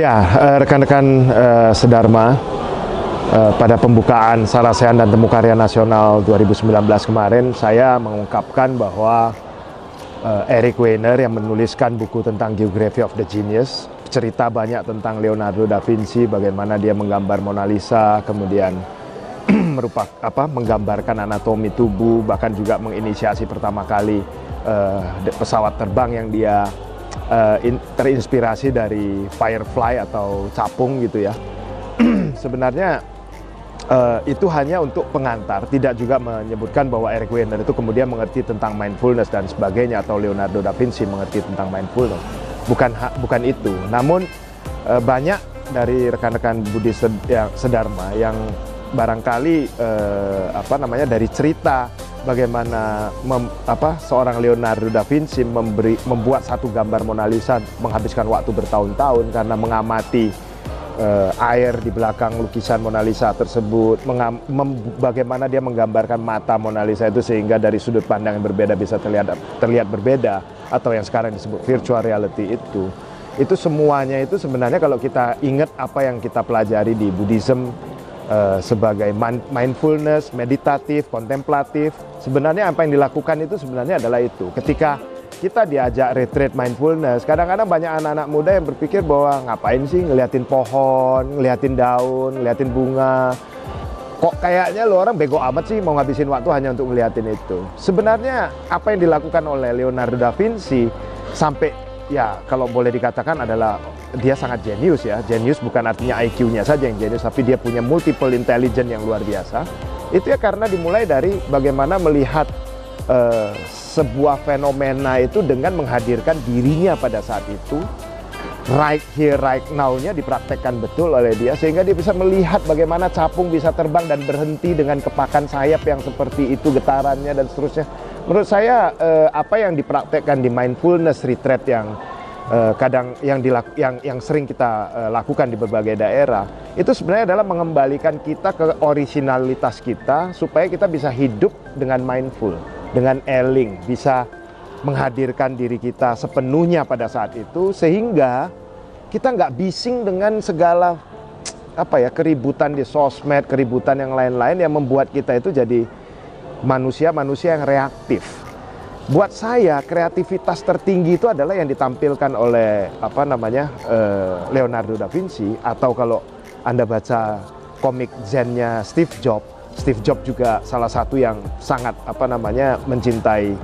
Ya, rekan-rekan Sedharma, pada pembukaan Sarasehan dan Temu Karya Nasional 2019 kemarin, saya mengungkapkan bahwa Eric Weiner yang menuliskan buku tentang Geography of the Genius, cerita banyak tentang Leonardo da Vinci, bagaimana dia menggambar Mona Lisa, kemudian menggambarkan anatomi tubuh, bahkan juga menginisiasi pertama kali pesawat terbang yang dia terinspirasi dari Firefly atau capung gitu ya. Sebenarnya itu hanya untuk pengantar, tidak juga menyebutkan bahwa Eric Weiner itu kemudian mengerti tentang mindfulness dan sebagainya, atau Leonardo da Vinci mengerti tentang mindfulness. Bukan itu. Namun banyak dari rekan-rekan Budi Sedharma yang barangkali dari cerita bagaimana seorang Leonardo da Vinci membuat satu gambar Mona Lisa menghabiskan waktu bertahun-tahun karena mengamati air di belakang lukisan Mona Lisa tersebut, bagaimana dia menggambarkan mata Mona Lisa itu sehingga dari sudut pandang yang berbeda bisa terlihat berbeda, atau yang sekarang disebut virtual reality itu semuanya itu sebenarnya kalau kita ingat apa yang kita pelajari di Buddhism sebagai mindfulness, meditatif, kontemplatif, sebenarnya apa yang dilakukan itu sebenarnya adalah itu. Ketika kita diajak retreat mindfulness, kadang-kadang banyak anak-anak muda yang berpikir bahwa ngapain sih ngeliatin pohon, ngeliatin daun, ngeliatin bunga, kok kayaknya lo orang bego amat sih mau ngabisin waktu hanya untuk ngeliatin itu. Sebenarnya apa yang dilakukan oleh Leonardo da Vinci sampai, ya kalau boleh dikatakan adalah dia sangat jenius ya. Jenius bukan artinya IQ-nya saja yang jenius, tapi dia punya multiple intelligence yang luar biasa. Itu ya karena dimulai dari bagaimana melihat sebuah fenomena itu dengan menghadirkan dirinya pada saat itu, right here, right now-nya dipraktekkan betul oleh dia, sehingga dia bisa melihat bagaimana capung bisa terbang dan berhenti dengan kepakan sayap yang seperti itu, getarannya dan seterusnya. Menurut saya apa yang dipraktekkan di mindfulness retreat yang yang sering kita lakukan di berbagai daerah, itu sebenarnya adalah mengembalikan kita ke originalitas kita supaya kita bisa hidup dengan mindful, dengan eling, bisa menghadirkan diri kita sepenuhnya pada saat itu, sehingga kita nggak bising dengan segala keributan di sosmed, keributan yang lain-lain yang membuat kita itu jadi manusia-manusia yang reaktif. Buat saya kreativitas tertinggi itu adalah yang ditampilkan oleh Leonardo da Vinci, atau kalau Anda baca komik Zen-nya Steve Jobs juga salah satu yang sangat mencintai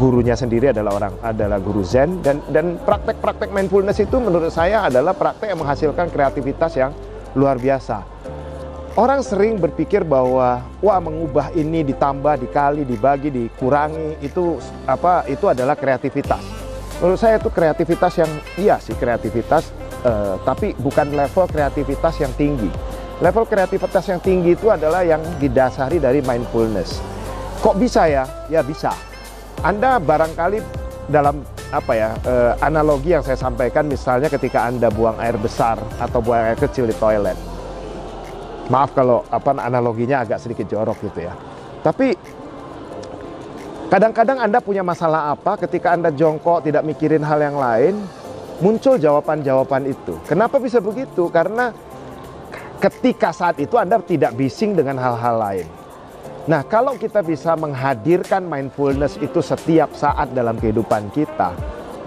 gurunya sendiri adalah guru Zen, dan praktek-praktek mindfulness itu menurut saya adalah praktek yang menghasilkan kreativitas yang luar biasa. Orang sering berpikir bahwa mengubah ini ditambah, dikali, dibagi, dikurangi itu adalah kreativitas. Menurut saya itu kreativitas yang kreativitas, tapi bukan level kreativitas yang tinggi. Level kreativitas yang tinggi itu adalah yang didasari dari mindfulness. Kok bisa ya? Ya bisa. Anda barangkali dalam analogi yang saya sampaikan, misalnya ketika Anda buang air besar atau buang air kecil di toilet. Maaf kalau analoginya agak sedikit jorok gitu ya. Tapi kadang-kadang Anda punya masalah ketika Anda jongkok tidak mikirin hal yang lain, muncul jawaban-jawaban itu. Kenapa bisa begitu? Karena ketika saat itu Anda tidak bising dengan hal-hal lain. Nah, kalau kita bisa menghadirkan mindfulness itu setiap saat dalam kehidupan kita,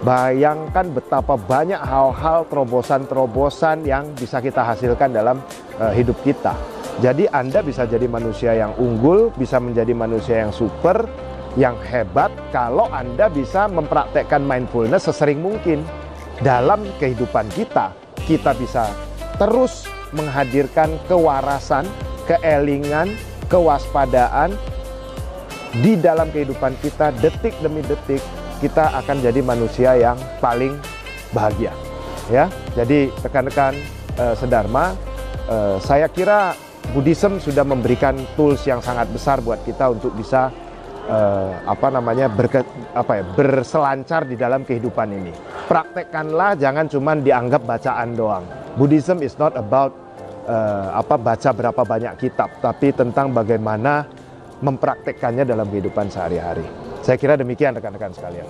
bayangkan betapa banyak hal-hal, terobosan-terobosan yang bisa kita hasilkan dalam hidup kita. Jadi Anda bisa jadi manusia yang unggul, bisa menjadi manusia yang super, yang hebat kalau Anda bisa mempraktekkan mindfulness sesering mungkin. Dalam kehidupan kita, kita bisa terus menghadirkan kewarasan, keelingan, kewaspadaan di dalam kehidupan kita detik demi detik. Kita akan jadi manusia yang paling bahagia, ya. Jadi rekan-rekan Sedharma, saya kira Buddhism sudah memberikan tools yang sangat besar buat kita untuk bisa berselancar di dalam kehidupan ini. Praktekkanlah, jangan cuma dianggap bacaan doang. Buddhism is not about baca berapa banyak kitab, tapi tentang bagaimana mempraktekkannya dalam kehidupan sehari-hari. Saya kira demikian rekan-rekan sekalian.